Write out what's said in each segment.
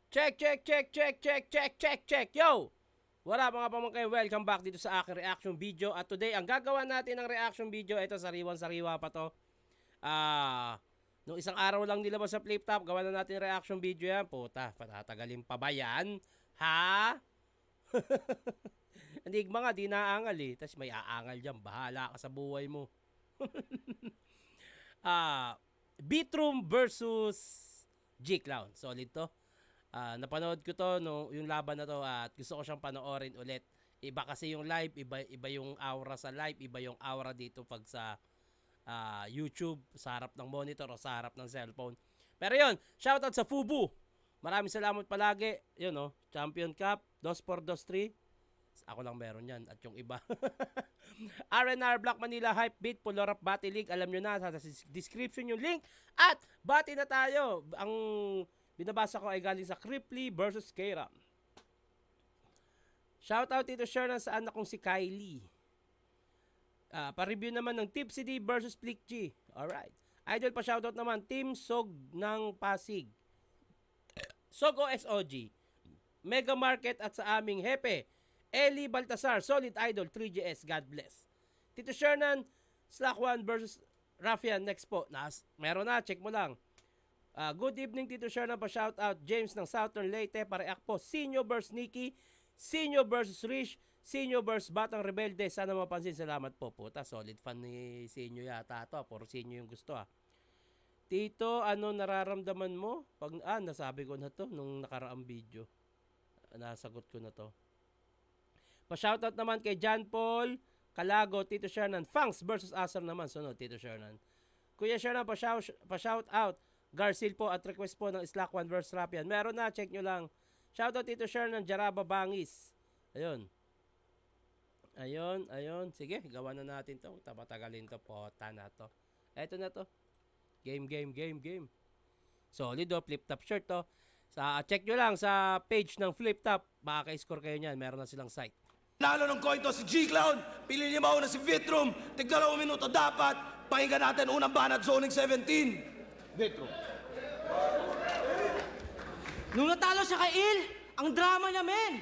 Check, check, check, check, check, check, check, check. Yo! Wala mga pamangkay, welcome back dito sa aking reaction video. At today, ang gagawa natin ng reaction video, ito sariwan-sariwa pa to. Nung isang araw lang nilabas sa Flip Top, gawa na natin reaction video yan. Puta, patatagalin pa ba yan? Ha? Enigma nga, di naangal eh. Tapos may aangal dyan, bahala ka sa buhay mo. Beatroom versus G-Clown. Solid to. Napanood ko to yung laban na to at gusto ko siyang panoorin ulit. Iba kasi yung live, iba yung aura sa live, iba yung aura dito pag sa YouTube, sa harap ng monitor o sa harap ng cellphone. Pero yun, shoutout sa Fubu. Maraming salamat palagi. Yun Champion Cup, 2-4-2-3. Ako lang meron yan at yung iba. RNR Black Manila Hype Beat, Pulorap Battle League. Alam nyo na, sa description yung link. At bati na tayo. Ang binabasa ko ay galing sa Cripply versus Kairam. Shoutout dito Shernan sa anak kong si Kylie. Pa-review naman ng Tipsy D versus Flick G. Alright. Idol pa shoutout naman Team Sog ng Pasig. Sog OSOG. Mega Market at sa aming Hepe. Eli Baltasar. Solid Idol 3GS. God bless. Tito Shernan Slack 1 versus Raffian. Next po. Meron na. Check mo lang. Good evening Tito Shernan pa shoutout. James ng Southern Leyte. Pareak po. Sinyo versus Nikki. Sinyo versus Rich. Sinyo versus Batang Rebelde. Sana mapansin. Salamat po. Puta, solid fan ni Sinyo yata ito. Puro Sinyo yung gusto Tito, ano nararamdaman mo? Nasabi ko na to nung nakaraang video. Nasagot ko na to. Pa-shoutout naman kay John Paul Calago, Tito Shernan. Fangs versus Asar naman. Sunod, Tito Shernan. Kuya Shernan, pa-shoutout. Garcil po at request po ng Slack 1 versus Rapian. Meron na, check nyo lang. Shoutout Tito Shernan, Jaraba Bangis. Ayun. Sige, gawa na natin to. Tapatagalin to. Pota na to. Eto na to. Game. Solid flip top shirt to. Check nyo lang sa page ng Flip Top. Makaka-score kayo niyan. Meron na silang site. Lalo ng coin to si G-Clown. Pili niya mauna si Beatroom. Tig-2 minuto dapat. Pakinggan natin unang banat zoning 17. Beatroom. Nung natalo siya kay Il, ang drama niya, men.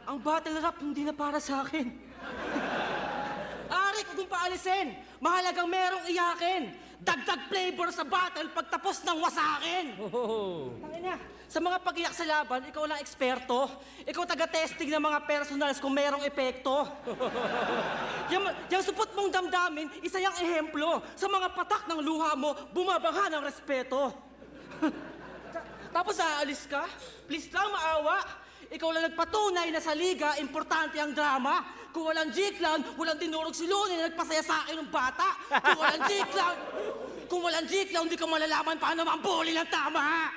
Ang battle rap hindi na para sa akin. Ari ko kung paalisin. Mahalagang merong iyakin. Dagdag flavor sa battle pagtapos ng wasakin. Tangina, sa mga pag-iyak sa laban, ikaw lang eksperto. Ikaw taga-testing ng mga personals kung merong epekto. Yung supot mong damdamin, isa yung ehemplo. Sa mga patak ng luha mo, bumabaha ng respeto. Tapos aalis ka? Please lang maawa. Ikaw lang nagpatunay na sa liga, importante ang drama. Kung walang G-Clown, walang tinurog si Luni na nagpasaya sa akin ng bata. Kung walang G-Clown, di ko malalaman paano mambuli ng tama.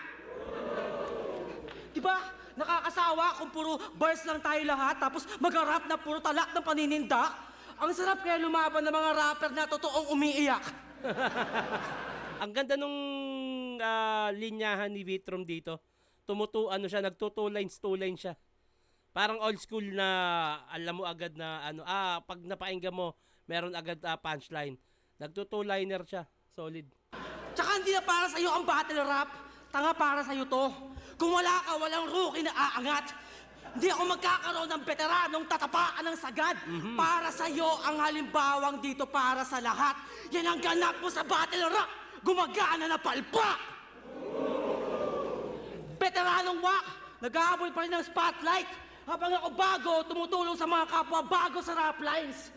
Diba? Nakakasawa kung puro bars lang tayo lahat, tapos mag-rap na puro talak ng paninindak. Ang sarap kaya lumaban ng mga rapper na totoong umiiyak. Ang ganda nung linyahan ni Beatroom dito. Nagtuto lines, 2 lines siya. Parang old school na alam mo agad na pag napainggan mo, meron agad punchline. Nagtuto-liner siya. Solid. Tsaka hindi na para sa'yo ang battle rap. Tanga para sa'yo to. Kung wala ka, walang rookie na aangat. Hindi ako magkakaroon ng veteranong tatapaan ng sagad. Para sa'yo ang halimbawang dito para sa lahat. Yan ang ganap mo sa battle rap. Gumagana na palpak. Veteranong wak, nag-aabol pa rin ng spotlight. Habang ako bago, tumutulong sa mga kapwa bago sa rap lines.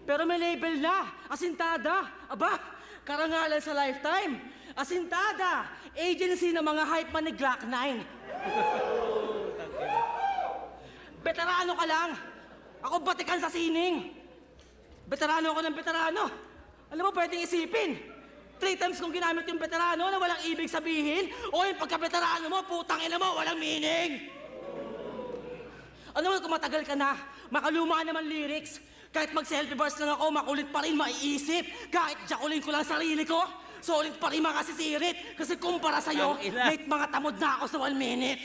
Pero may label na, Asintada. Aba, karangalan sa lifetime. Asintada, agency ng mga hype man ni Glock 9. Veterano ka lang. Ako batikan sa sining. Veterano ako ng veterano. Alam mo, pwedeng isipin. 3 times kong ginamit yung veterano na walang ibig sabihin, o yung pagka-veterano mo, putang ina mo, walang meaning. Ano mo, kung matagal ka na, makaluma naman lyrics. Kahit mag-selfie bars lang ako, makulit pa rin maiisip. Kahit jakulin ko lang sarili ko, solid pa rin makasisirit. Kasi kumpara sa'yo, late mga tamod na ako sa 1 minute.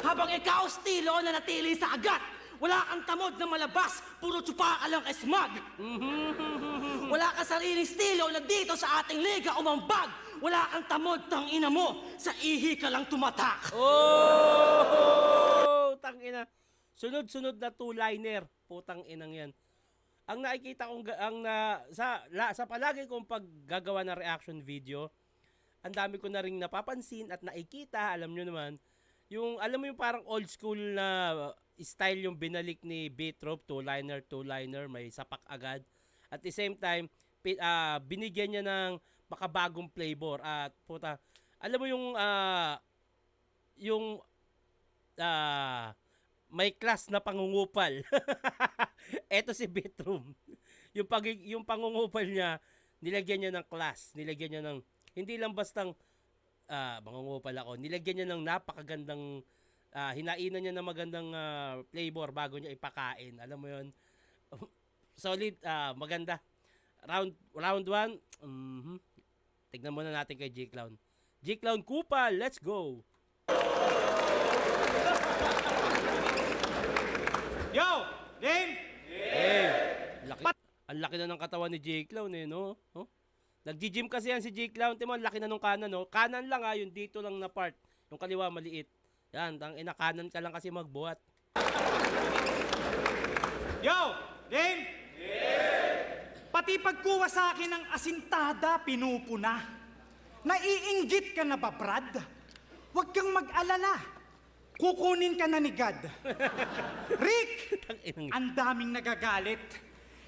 Habang ikaw, stilo na natili sa agat. Wala kang tamod na malabas, puro tsupa ka lang kay smug. Wala kang sariling estilo na dito sa ating liga umambag. Wala kang tamod, tangina mo, sa ihi ka lang tumatak. Oh! Tangina. Sunod-sunod na two-liner. Putang inang yan. Ang nakikita kong sa palagi kong paggagawa ng reaction video, ang dami ko na ring napapansin at nakikita, alam nyo naman, alam mo yung parang old school na style yung binalik ni Beatrope, two-liner, may sapak agad. At the same time, binigyan niya ng makabagong flavor. At puta, alam mo may class na pangungupal. Eto si Beatrope. Yung pangungupal niya, nilagyan niya ng class, nilagyan niya ng hindi lang bastang mangungupal ako. Nilagyan niya ng napakagandang hinainan niya ng magandang flavor bago niya ipakain. Alam mo 'yon. Solid, maganda. Round 1. Tignan muna natin kay G-Clown. G-Clown Kupal, let's go. Yo, game. Ang laki na ng katawan ni G-Clown no? Oh? Nag-gym kasi yan si G-Clown. Timo, ang laki na nung kanan, no? Kanan lang yung dito lang na part. Yung kaliwa maliit. Yan, kanan ka lang kasi magbuhat. Yo, game. Pati pagkuha sa akin ng asintada, pinupuna. Naiinggit ka na ba, Brad? Huwag kang mag-alala. Kukunin ka na ni God. Rick, ang daming nagagalit.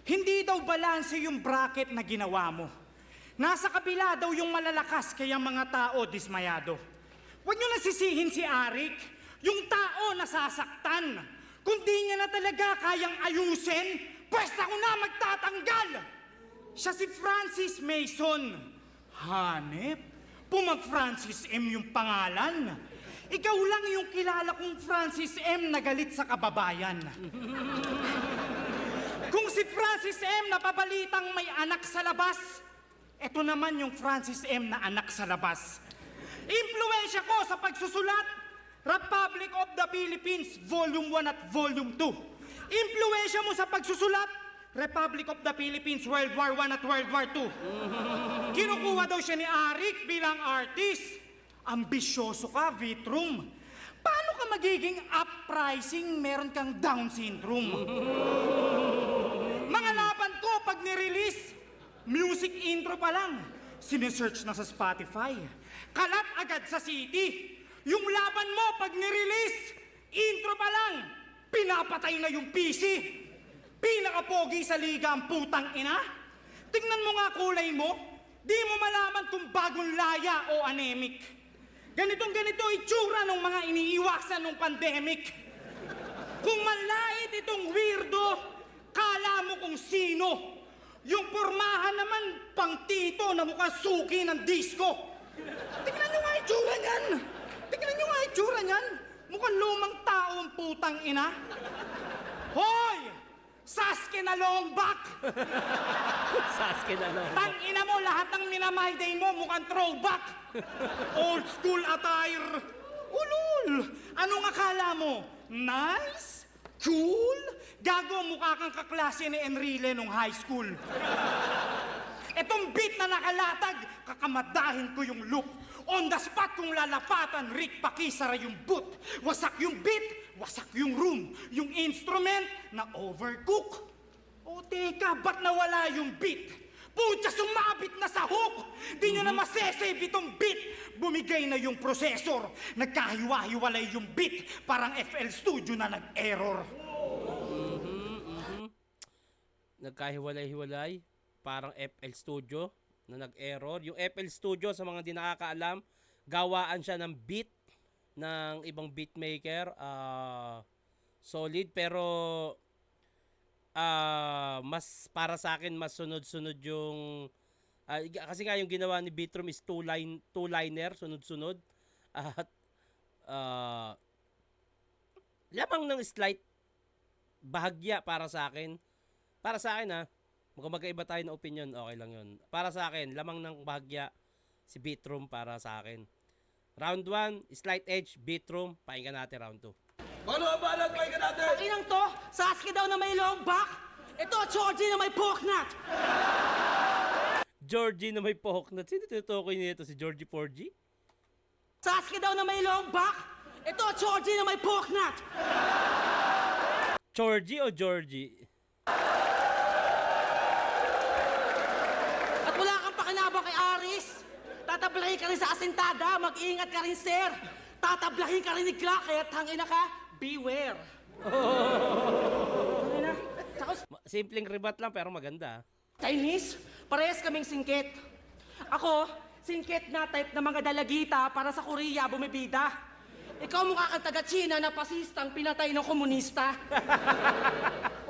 Hindi daw balanse yung bracket na ginawa mo. Nasa kabila daw yung malalakas kaya mga tao dismayado. Huwag niyo nasisihin si Arik, yung tao nasasaktan. Kung di niya na talaga kayang ayusin, pwes ako na magtatanggal. Siya si Francis Mason. Hanep, pumag-Francis M yung pangalan. Ikaw lang yung kilala kong Francis M na galit sa kababayan. Kung si Francis M napabalitang may anak sa labas, eto naman yung Francis M na anak sa labas. Impluwensya ko sa pagsusulat, Republic of the Philippines, Volume 1 at Volume 2. Impluwensya mo sa pagsusulat, Republic of the Philippines, World War 1 at World War 2. Kinukuha daw siya ni Arik bilang artist. Ambisyoso ka, Vitrum. Paano ka magiging uprising meron kang Down syndrome? Mga laban ko pag nirelease, music intro pa lang, sinesearch na sa Spotify. Kalat agad sa city. Yung laban mo pag nirelease, intro pa lang, pinapatay na yung PC. Pinakapogi sa liga ang putang ina. Tingnan mo nga kulay mo, di mo malaman kung bagong laya o anemic. Ganito itsura ng mga iniiwasan ng pandemic. Kung malait itong weirdo, kala mo kung sino. Yung pormahan naman, pang tito na mukhang suki ng disco. Tingnan nyo nga itsura niyan. Tingnan nyo nga itsura niyan. Mukhang lumang tao ang putang ina. Hoy! Sasuke na long back! Sasuke na lang. Tangina mo, lahat ng minamay day mo mukhang throwback. Old school attire. Ulul! Anong akala mo? Nice? Cool? Gago, mukha kang kaklase ni Enrile nung high school. Etong beat na nakalatag, kakamadahin ko yung loop. On the spot kung lalapatan, Rick, pakisara yung boot. Wasak yung beat, wasak yung room. Yung instrument na overcook. O teka, ba't nawala yung beat? Putya, sumabit na sa hook! Di nyo na masesave itong beat! Bumigay na yung processor. Nagkahiwa-hiwalay yung beat. Parang FL Studio na nag-error. Nagkahiwalay-hiwalay. Parang FL Studio na nag-error. Yung FL Studio, sa mga di nakakaalam, gawaan siya ng beat ng ibang beatmaker. Solid, pero mas para sa akin mas sunod-sunod yung kasi nga yung ginawa ni Beatrum is two-liner, sunod-sunod at lamang ng slight bahagya para sa akin mukhang magkaiba tayo ng opinion, okay lang yun. Para sa akin lamang ng bahagya si Beatrum para sa akin. Round 1 slight edge Beatrum, pakinggan natin round 2. Paano ang banat? Pakinggan natin. Ang inang to, Sasuke daw na may long back. Ito, Georgie na may pork nut. Georgie na may pohoknat. Sino tinutukoy nito? Si Georgie Porgy? Sasuke daw na may long back. Ito, Georgie na may pork nut. Georgie o Georgie? At wala kang pakinabang kay Aris. Tatablahin ka rin sa asintada. Mag-ingat ka rin, sir. Tatablahin ka rin ni Glock. Kaya tangina ka, beware. Tangina. Tsaka Simpleng ribat lang pero maganda. Chinese, parehas kaming singkit. Ako, singkit na type ng mga dalagita para sa Korea bumibida. Ikaw mukha kang taga-China na pasistang pinatay ng komunista.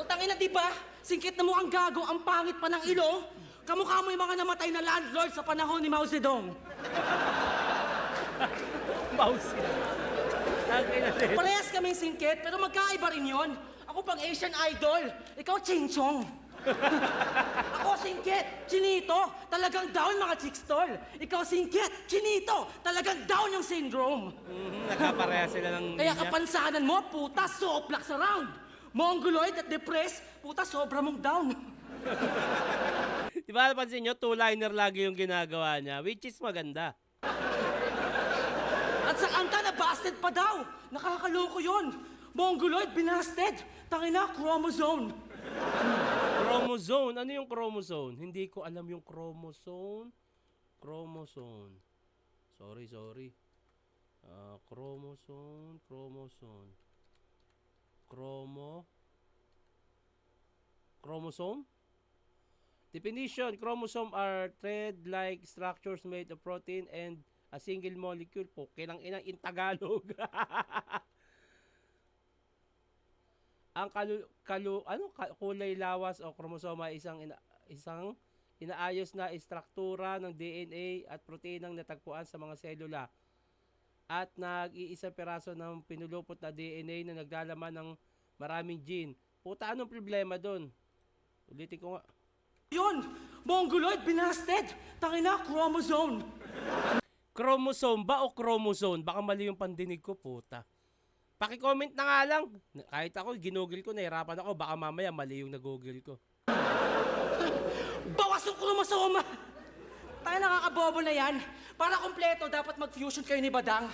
Utangin na, di ba? Singkit na mukhang gago, ang pangit pa ng ilong. Kamukha mo yung mga namatay na landlord sa panahon ni Mao Zedong. Mouse. Parehas kaming singkit, pero magkaiba rin yun. Ako pang Asian idol, ikaw Ching Chong. Ako singkit, Chinito, talagang down mga chicks tol. Ikaw singkit, Chinito, talagang down yung syndrome. Nakapareha sila ng Kaya linya. kapansanan mo, puta, soplak sa round. Mongoloid at depressed, puta, sobra mong down. Di ba napansin nyo, two-liner lagi yung ginagawa niya, which is maganda. At sa kanta na busted pa daw. Nakakaloko yun. Mongoloid, binasted. Tangina, chromosome. Chromosome. Ano yung chromosome? Hindi ko alam yung chromosome. Chromosome. Sorry. Chromosome. Chromosome? Definition. Chromosome are thread-like structures made of protein and a single molecule. Kilang inang in Tagalog. Ang kulay lawas o kromosoma ay isang inaayos na istruktura ng DNA at proteinang natagpuan sa mga selula at nag-iisang peraso ng pinulupot na DNA na naglalaman ng maraming gene. Puta, anong problema doon? Ulitin ko nga. Yun, Mongoloid, binasted. Tangina, chromosome. Chromosome ba o chromosome? Baka mali yung pandinig ko, puta. Paki-comment na nga lang. Kahit ako, ginugol ko, nahirapan ako. Baka mamaya mali yung nagugol ko. Bawas yung chromosoma. Tayo nakakabobo na yan. Para kompleto, dapat mag-fusion kayo ni Badang.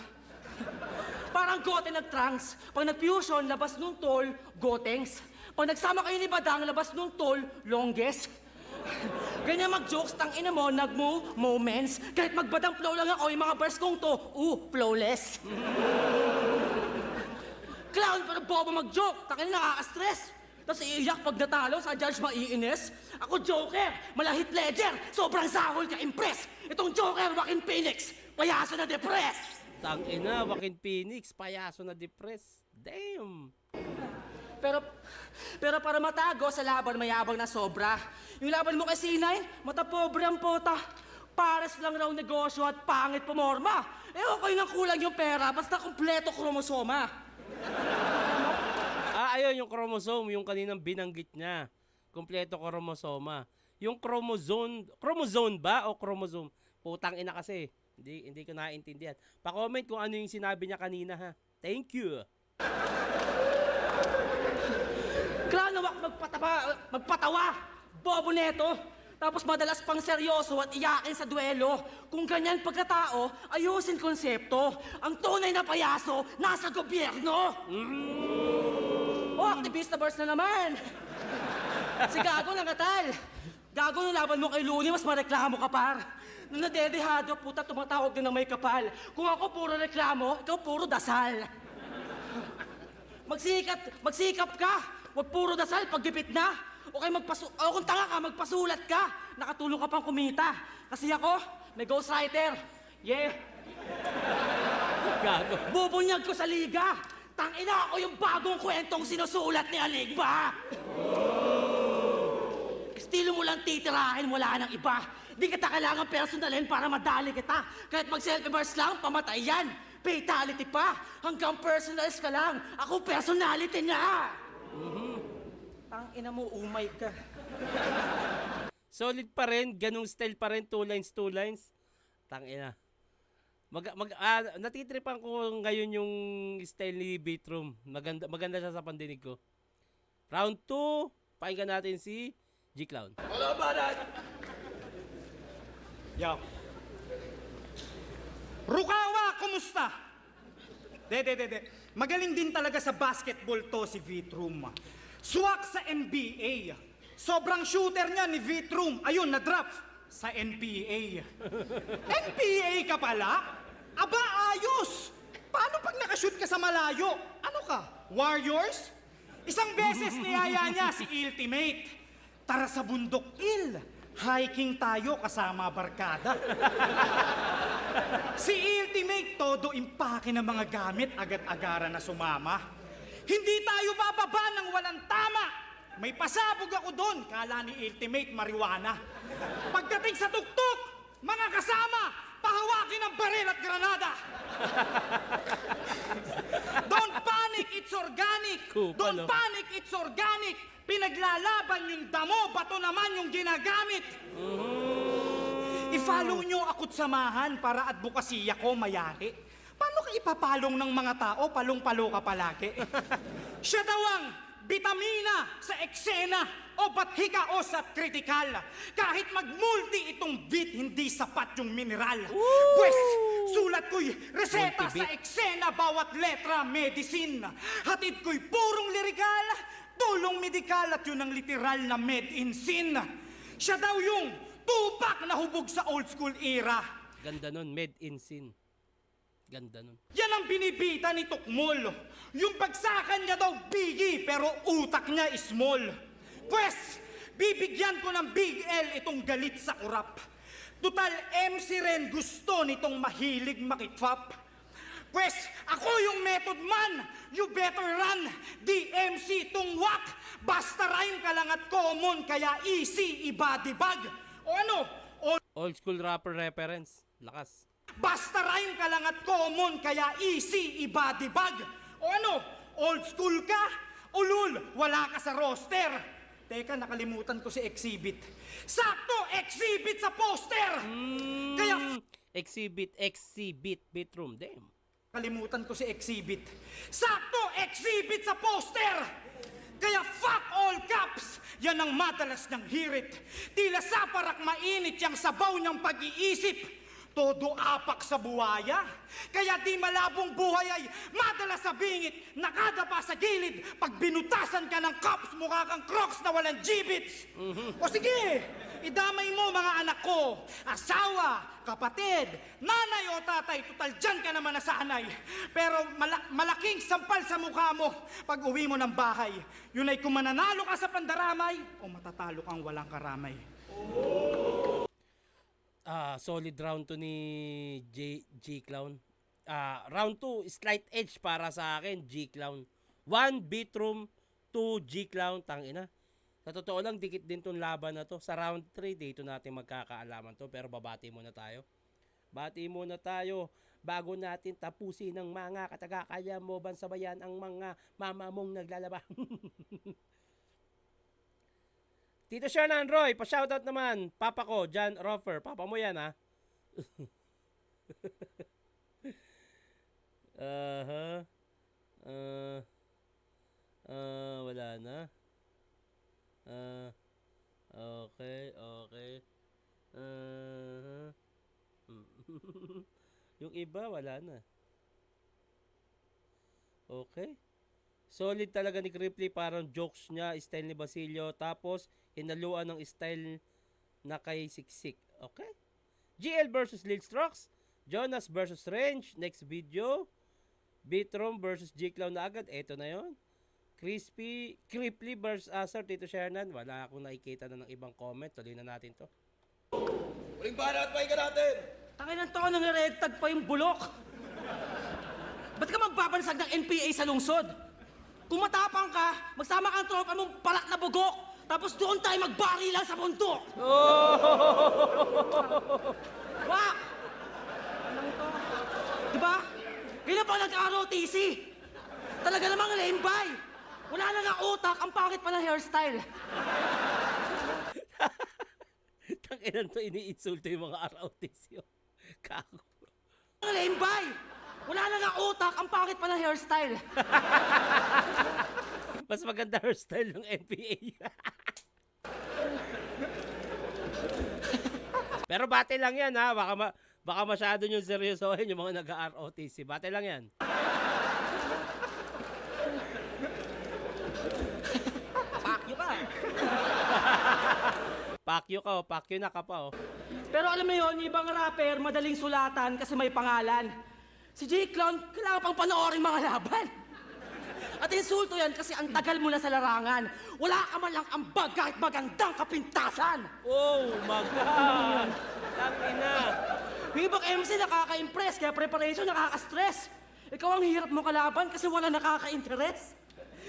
Parang gote nag-trans. Pag nag-fusion, labas nung tol, gotengs. Pag nagsama kayo ni Badang, labas nung tol, longest. Ganyan mag-jokes, tangina mo, moments. Kahit magbadang flow lang ako, yung mga verse kong to, flawless. Clown, pero bobo mag-joke. Tangina, nakaka-stress. Tapos iiyak pag natalo, sa judge maiinis. Ako Joker, malahit ledger, sobrang sahol ka impress. Itong Joker, Joaquin Phoenix, payaso na depress. Tangina, Joaquin Phoenix, payaso na depressed. Damn. Pero para matago sa laban, mayabang na sobra. Yung laban mo kay C9, mata pobre ang puta. Pares lang raw negosyo at pangit pumorma. Okay nang kulang yung pera, basta kompleto kromosoma. Ayun, yung chromosome, yung kaninang binanggit niya. Kompleto kromosoma. Yung chromosome ba o chromosome? Putang ina kasi. Hindi ko naiintindihan. Pa-comment kung ano yung sinabi niya kanina, ha. Thank you. Klanawak magpatawa. Bobo neto. Tapos madalas pang seryoso at iyakin sa duelo. Kung ganyan pagkatao, ayusin konsepto. Ang tunay na payaso, nasa gobyerno. Activista verse na naman. Si Gago nangatal. Gago nung laban mo kay Looney, mas mareklamo ka par. Nung nadedehado, puta, tumatawag din ng may kapal. Kung ako puro reklamo, ikaw puro dasal. Magsikap ka. Huwag puro dasal, paggipit na. O kung tanga ka, magpasulat ka. Nakatulong ka pang kumita. Kasi ako, may ghostwriter. Yeah. Gago. Bubunyag ko sa liga. Tangina ako yung bagong kwentong sinusulat ni Aligba. Estilo mo lang titirahin, wala nang iba. Di kita kailangan personalin para madali kita. Kahit mag-self-immerse lang, pamatay yan. Fatality pa. Hanggang personalize ka lang. Ako personality na. Tangina mo, umay ka. Solid pa rin, ganung style pa rin, two lines. Tangina. Natitripan ko ngayon yung style ni Beatroom. Maganda siya sa pandinig ko. Round 2, pakinggan natin si G-Clown. Mga banat! Yo. Rukawa, kumusta? De. Magaling din talaga sa basketball to si Vitrum. Swak sa NBA. Sobrang shooter niya ni Vitrum. Ayun, na-drop sa NPA. NPA ka pala? Aba, ayos! Paano pag nakashoot ka sa malayo? Ano ka? Warriors? Isang beses niyaya niya si Ultimate. Tara sa bundok, Il. Hiking tayo kasama barkada. Si Ultimate todo impake ng mga gamit agad-agaran na sumama. Hindi tayo bababa ng walang tama. May pasabog ako doon, kala ni Ultimate marijuana. Pagdating sa tuktok, mga kasama, pahawakin ang baril at granada. Don't panic, it's organic. Don't panic, it's organic. Pinaglalaban yung damo, bato naman yung ginagamit. I-follow nyo ako't samahan para advokasya ko mayari. Paano ka ipapalong ng mga tao, palong-palo ka palagi? Siya daw ang bitamina sa eksena o bathikaos at kritikal. Kahit mag-multi itong bit, hindi sapat yung mineral. Pwes, sulat ko'y reseta sa eksena, bawat letra medicine. Hatid ko'y purong lirikal, tulong medikal at yun ang literal na med in sin. Siya daw yung tupak na hubog sa old school era. Ganda nun, made in sin. Ganda nun. Yan ang binibita ni Tukmol. Yung bagsakan niya daw bigi, pero utak niya small. Pwes, bibigyan ko ng big L itong galit sa kurap. Tutal MC rin gusto nitong mahilig makipap. Pwes, ako yung method man, you better run. DMC itong wak, basta rhyme ka lang at common, kaya easy, iba-dibag. O ano? Old school rapper reference. Lakas. Basta rhyme ka lang at common, kaya easy, iba-dibag. O ano? Old school ka? Ulul, wala ka sa roster. Teka, nakalimutan ko si Exhibit. Sakto, Exhibit sa poster! Kaya... Exhibit, Beatroom. Damn. Kalimutan ko si Exhibit. Sakto, Exhibit sa poster! Kaya fuck all caps! Yan ang madalas niyang hirit. Tila sa parak mainit yang sabaw niyang pag-iisip. Todo apak sa buhaya. Kaya di malabong buhay ay madalas sa bingit, nakadapa sa gilid. Pag binutasan ka ng cups, mukha kang Crocs na walang G-bits. O sige, idamay mo mga anak ko, asawa, kapatid, nanay o tatay, tutal dyan ka naman nasanay. Pero malaking sampal sa mukha mo pag uwi mo ng bahay. Yun ay kung mananalo ka sa pandaramay o matatalo kang walang karamay. Solid round 2 ni G-Clown. Round 2, slight edge para sa akin, G-Clown. 1 Beatroom, 2 G-Clown, tangina. Sa totoo lang, dikit din tong laban na to. Sa round 3, dito natin magkakaalaman to. Pero babati muna tayo. Bati muna tayo bago natin tapusin ng mga katagakaya mo bansabayan ang mga mama mong naglalaba. Tito Shernan Roy, pa-shoutout naman. Papa ko, John Roffer. Papa mo yan, ha? Wala na. Okay. Yung iba, wala na. Okay. Solid talaga ni Cripply, parang jokes niya, style ni Basilio. Tapos, hinaluan ng style na kay Siksik. Okay? GL versus Lil Strokes. Jonas versus Range. Next video. Beatroom versus G-Clown na agad. Eto na yon. Cripply versus Sir Tito Shernan. Wala akong nakikita na ng ibang comment. Tuloy na natin to. Uling banat, pakinggan natin! Takinan to, nangiregtag pa yung bulok. Ba't ka magbabansag ng NPA sa lungsod? Kung matapang ka, magsama kang tropa mong palak na bugok. Tapos doon tayo magbarilan sa bundok. Wak! Anong to? Diba? Kailan pa nag-ROTC? Talaga namang lame bay. Wala na nga utak, ang pangit pa ng hairstyle. Tanginan to, iniinsulto yung mga ROTC. Kako. Ang lembay! Wala na nga utak, ang pangit pa ng hairstyle. Mas maganda hairstyle ng NPA. Pero bate lang yan ha. Baka masyado yung seryosohin yung mga nag-ROTC. Bate lang yan. Pakyo ka. Pakyo na ka pa oh. Pero alam mo yun, yung ibang rapper, madaling sulatan kasi may pangalan. Si J-Clown, kailangan pang panoorin mga laban. At insulto yan kasi ang tagal mo na sa larangan. Wala ka man lang ambag kahit magandang kapintasan. Oh my God! Tangina! Yung ibang MC nakaka-impress, kaya preparation nakaka-stress. Ikaw ang hirap mo kalaban kasi wala nakaka-interest.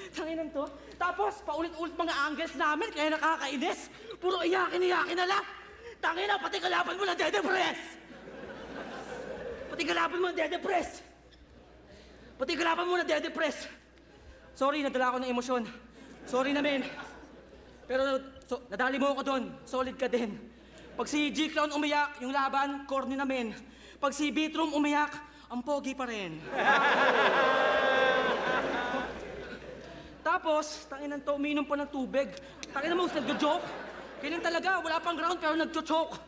Tanginan to. Tapos, paulit-ulit mga angles namin, kaya nakakainis. Puro iyakin na lang. Tangina, pati kalaban mo na dedepress. Pati kalaban mo na dedepress. Pati kalaban mo na dedepress. Sorry, nadala ako ng emosyon. Sorry na, men. Pero nadali mo ako doon. Solid ka din. Pag si G-Clown umiyak, yung laban, corny na, men. Pag si Beatroom umiyak, ang pogi pa rin. Tapos, tanginan to, uminom pa ng tubig. Tanginan mo, nagjo-joke. Ganyan talaga, wala pang ground pero nagjo-joke.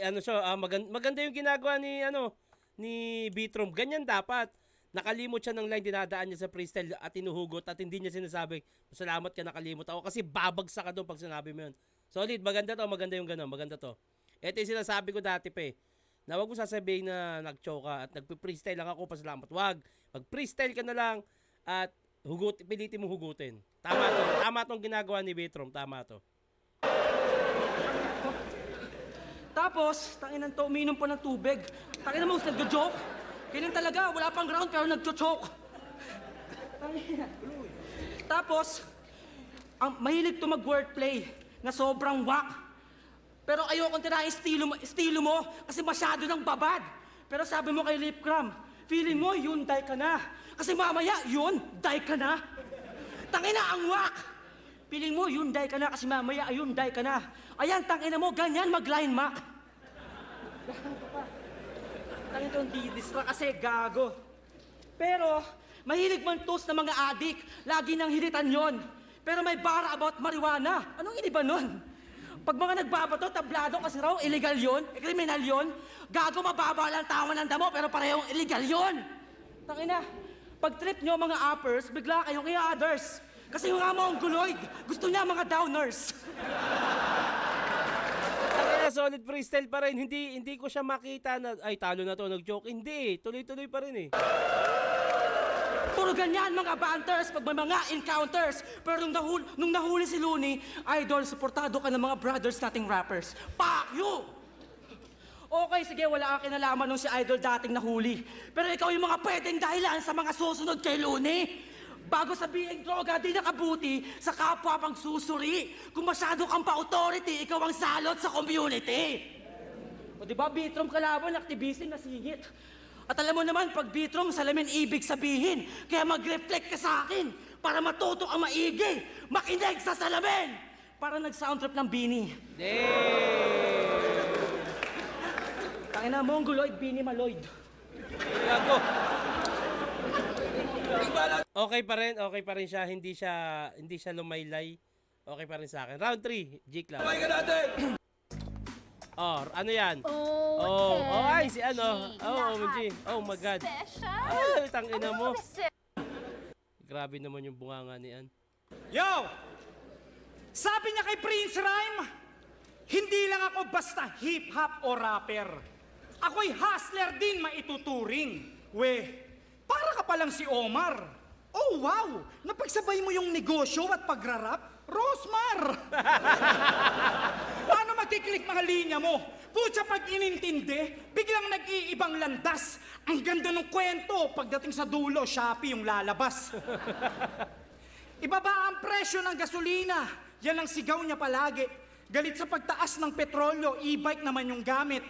Ano siya, maganda yung ginagawa ni Beatroom. Ganyan dapat. Nakalimot siya ng line, dinadaan niya sa freestyle at tinuhugot at hindi niya sinasabi, salamat ka nakalimot ako kasi babagsak ka doon pag sinabi mo yun. Solid, maganda yung gano'n, maganda to. Ito yung sinasabi ko dati na wag mo sasabihin na nag-choke ka at nagpe-freestyle lang ako, pasalamat. Wag, mag-freestyle ka na lang at pilitin mo hugutin. Tama tong ginagawa ni Beatroom, tama to. Tapos, tanginan to, uminom pa ng tubig. Tanginan mo, nagjo-joke. Ganyan talaga, wala pang ground pero nagjo-joke. Tapos, mahilig to mag-wordplay na sobrang whack. Pero ayokong tirahin estilo mo kasi masyado ng babad. Pero sabi mo kay Lip Cram, feeling mo, Hyundai ka na. Kasi mamaya, die ka na. Tangina, ang whack! Feeling mo, Hyundai ka na kasi mamaya, Hyundai ka na. Ayan, tangina mo, ganyan mag-line mac. Tangina to, hindi distract kasi gago. Pero, mahilig man toast ng mga adik. Lagi nang hilitan yon. Pero may bara about marijuana. Anong iniba nun? Pag mga nagbabato, tablado kasi raw, illegal yon, kriminal yon. Gago, mababa lang tawa ng damo, pero parehong illegal yon. Tangina, pag trip nyo mga uppers, bigla kayong i-others. Kasi yung mga mongoloid, gusto niya mga downers. Tangina, solid freestyle pa rin. Hindi ko siya makita na, ay talo na to, nag-joke. Hindi, tuloy-tuloy pa rin Puro ganyan mga banters pag may mga encounters. Pero nung nahuli si Looney, idol, suportado ka ng mga brothers nating rappers. Fuck you! Okay, sige, wala kang kinalaman nung si Idol dating nahuli. Pero ikaw yung mga pwedeng dahilan sa mga susunod kay Looney. Bago sabihin droga, di nakabuti sa kapwa pang susuri. Kung masyado kang pa-authority, ikaw ang salot sa community. O diba, Beatroom kalaban, aktivisting na singit. At alam mo naman, pag Beatroom, salamin ibig sabihin. Kaya mag-reflect ka sa akin para matuto ang maigi. Makinig sa salamin! Para nag-soundtrip ng Bini. Tangina, Mongoloid, Bini, Maloid. Gago. Okay pa rin siya. Hindi siya lumaylay. Okay pa rin sa akin. Round 3, G-Clown. Kumain ka natin! Ano yan? Ay, si ano? OMG. Oh my God. Ay, tangina mo. Grabe naman yung bunganga ni Ann. Yo! Sabi niya kay Prince Rhyme, hindi lang ako basta hip-hop o rapper. Ako'y hustler din maituturing. Para ka palang si Omar. Oh wow! Napagsabay mo yung negosyo at pagrarap? Rosmar! Paano magkiklik mga linya mo? Putya pag inintindi, biglang nag-iibang landas. Ang ganda ng kwento, pagdating sa dulo, Shopee yung lalabas. Ibaba ang presyo ng gasolina. Yan ang sigaw niya palagi. Galit sa pagtaas ng petrolyo, e-bike naman yung gamit.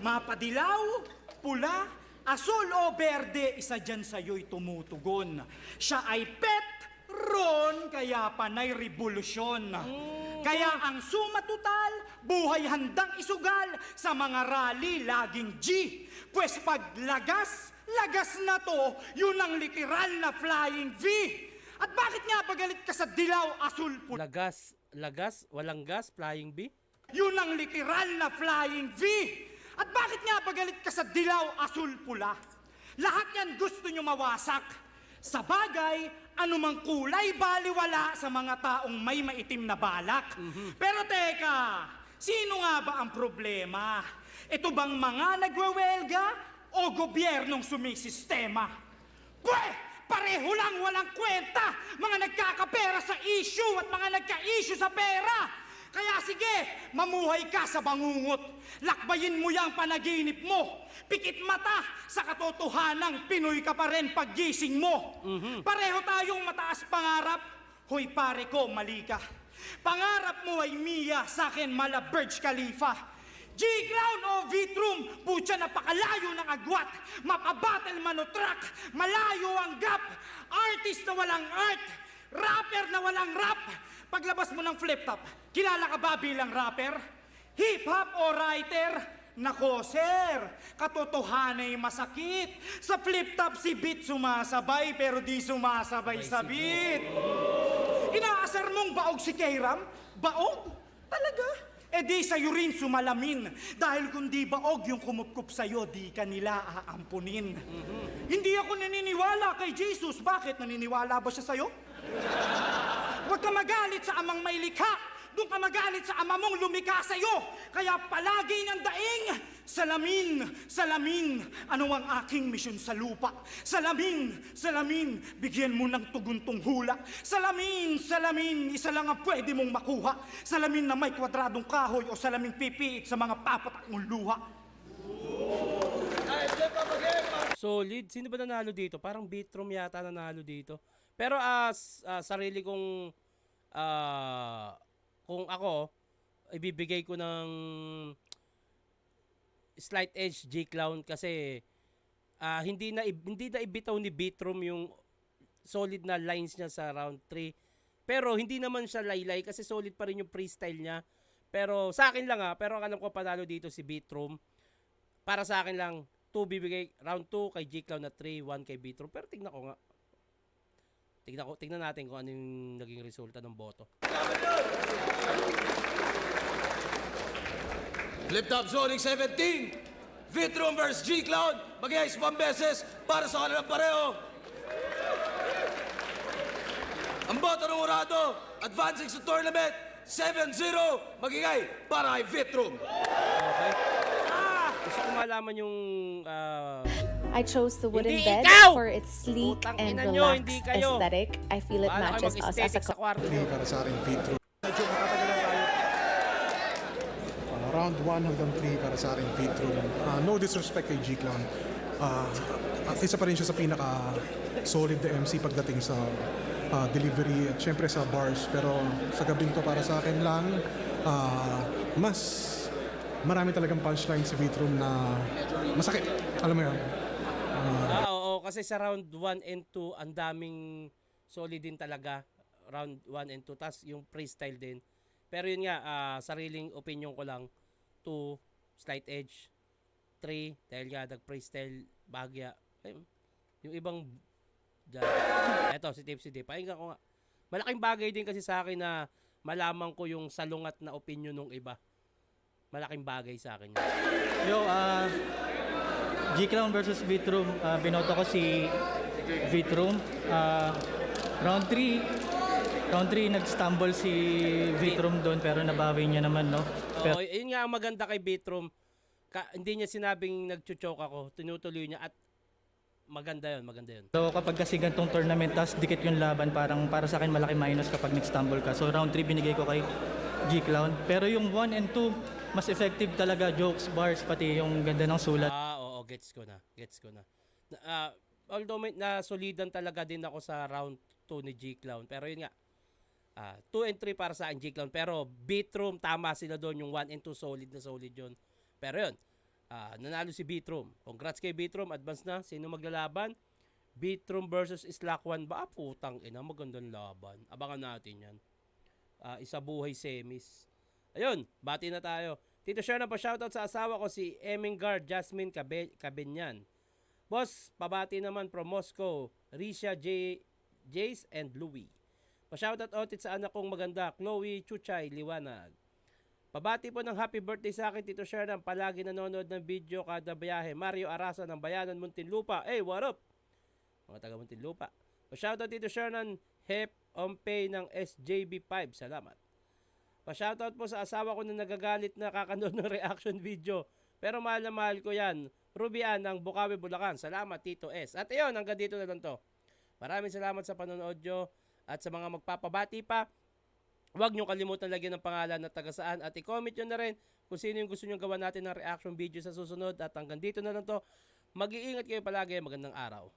Mapadilaw, pula, asul o berde, isa dyan sa'yo'y tumutugon. Siya ay Petron, kaya panay revolusyon. Kaya ang suma total, buhay handang isugal, sa mga rally laging G. Pues pag lagas, lagas na to, yun ang literal na flying V. At bakit nga ba galit ka sa dilaw, asul, pula? Lagas, walang gas, flying bee. Yun ang literal na flying V. At bakit nga ba galit ka sa dilaw, asul, pula? Lahat yan gusto nyo mawasak. Sa bagay, anumang kulay baliwala sa mga taong may maitim na balak. Pero teka, sino nga ba ang problema? Ito bang mga nagwewelga o gobyernong sumisistema? Pwe! Pareho lang walang kwenta! Mga nagkakapera sa issue at mga nagka-issue sa pera! Kaya sige, mamuhay ka sa bangungot. Lakbayin mo yung panaginip mo. Pikit mata sa katotohanang Pinoy ka pa rin paggising mo. Pareho tayong mataas pangarap. Hoy pare ko, mali ka. Pangarap mo ay Mia, sa akin mala Burj Khalifa. G-Clown o V-Troom, putya napakalayo ng agwat. Mapabattle man o track, malayo ang gap. Artist na walang art, rapper na walang rap. Paglabas mo ng flip-top, kilala ka ba bilang rapper? Hip-hop o writer? Nako, sir, katotohanay masakit. Sa flip-top si beat sumasabay, pero di sumasabay sa beat. Inaasar mong baog si Kairam? Baog? Talaga? E di sa'yo rin sumalamin. Dahil kung di baog yung kumupkup sa'yo, di ka nila aampunin. Hindi ako naniniwala kay Jesus. Bakit? Naniniwala ba siya sa'yo? Huwag ka magalit sa amang may likha. Doon ka magalit sa ama mong lumikha sa'yo. Kaya palagi ng daing, salamin, salamin, ano ang aking misyon sa lupa? Salamin, salamin, bigyan mo ng tuguntong hula. Salamin, salamin, isa lang ang pwede mong makuha. Salamin na may kwadradong kahoy o salaming pipiit sa mga papatak mong luha. Solid. Sino ba nanalo dito? Parang Beatroom yata nanalo dito. Pero sarili kong kung ako, ibibigay ko ng slight edge G-Clown kasi hindi na ibitaw ni Beatroom yung solid na lines niya sa round 3. Pero hindi naman siya laylay kasi solid pa rin yung freestyle niya. Pero sa akin lang pero ang alam ko panalo dito si Beatroom. Para sa akin lang 2 bibigay, round 2 kay G-Clown na 3, 1 kay Beatroom. Pero tignan ko nga. Tignan natin kung ano yung naging resulta ng boto. Flip Top Zoning 17. Vitrum vs. G-Clown. Mag-iayos pang beses para sa kanilang pareho. Ang boto ng Urado, advancing sa tournament, 7-0. Magigay para kay Vitrum. Okay? Gusto ko malaman yung I chose the wooden Hindi bed ikaw! for its sleek Putang and ina nyo, hindi relaxed kayo. aesthetic. I feel it bahala kayo matches us as a mag-aesthetic sa kwarto nyo. Para sa akin, Vitro. Medyo matatagalan tayo. Round 1 hanggang 3 para sa akin, Vitro. No disrespect kay G-Clown. Isa pa rin siya sa pinaka-solid na MC pagdating sa delivery at syempre sa bars. Pero sa gabing to para sa akin lang, mas marami talagang punchline si Vitro na masakit. Alam mo yun? Oo, kasi sa round 1 and 2, ang daming solid din talaga. Round 1 and 2, tas yung freestyle din. Pero yun nga, sariling opinion ko lang. 2, slight edge. 3, dahil nga nag-freestyle, Bagya. Ay, yung ibang, eto, si Tipsy D. Pakinggan ko nga. Malaking bagay din kasi sa akin na malaman ko yung salungat na opinion ng iba. Malaking bagay sa akin. Yo, G-Clown versus Vitrum. Binoto ko si Vitrum. Round 3 nag-stumble si Vitrum doon pero nabawi niya naman, no? Pero, Oo, yun nga ang maganda kay Beatroom. Hindi niya sinabing nag-choke ako. Tinutuloy niya at maganda yun. so kapag kasi gantong tournament, tas dikit yung laban, parang para sa akin malaki minus kapag nag-stumble ka. So round 3 binigay ko kay G-Clown. Pero yung 1 and 2, mas effective talaga, jokes, bars, pati yung ganda ng sulat. Oo, gets ko na. Although nasolidan talaga din ako sa round 2 ni G-Clown. Pero yun nga, 2 and 3 para sa akin G-Clown. Pero Beatroom, tama sila doon. Yung 1 and 2, solid na solid yun. Pero yun, nanalo si Beatroom. Congrats kay Beatroom. Advance na. Sino maglalaban? Beatroom versus Islak 1 ba? Putang ina, magandang laban. Abangan natin yan. Isabuhay Semis. Ayun, bati na tayo. Tito Shernan, pa-shoutout sa asawa ko si Emingar Jasmine Cabenyan. Boss, pabati naman from Moscow, Risha Jace and Louie. Pa-shoutout otit sa anak kong maganda, Chloe Chuchay Liwanag. Pabati po ng happy birthday sa akin, Tito Shernan, palagi nanonood ng video kada biyahe. Mario Arasa ng Bayanan, Muntinlupa. Hey, what up? Mga taga Muntinlupa. Pa-shoutout Tito Shernan, Hep Ompay ng SJB5. Salamat. Pa-shoutout po sa asawa ko na nagagalit na kakanood ng reaction video. Pero mahal na mahal ko yan. Rubian ng Bukawi, Bulacan. Salamat, Tito S. At ayun, hanggang dito na lang to. Maraming salamat sa panonood nyo. At sa mga magpapabati pa, huwag nyo kalimutan lagyan ng pangalan at taga saan. At i-comment nyo na rin kung sino yung gusto nyo gawa natin ng reaction video sa susunod. At hanggang dito na lang to. Mag-iingat kayo palagi. Magandang araw.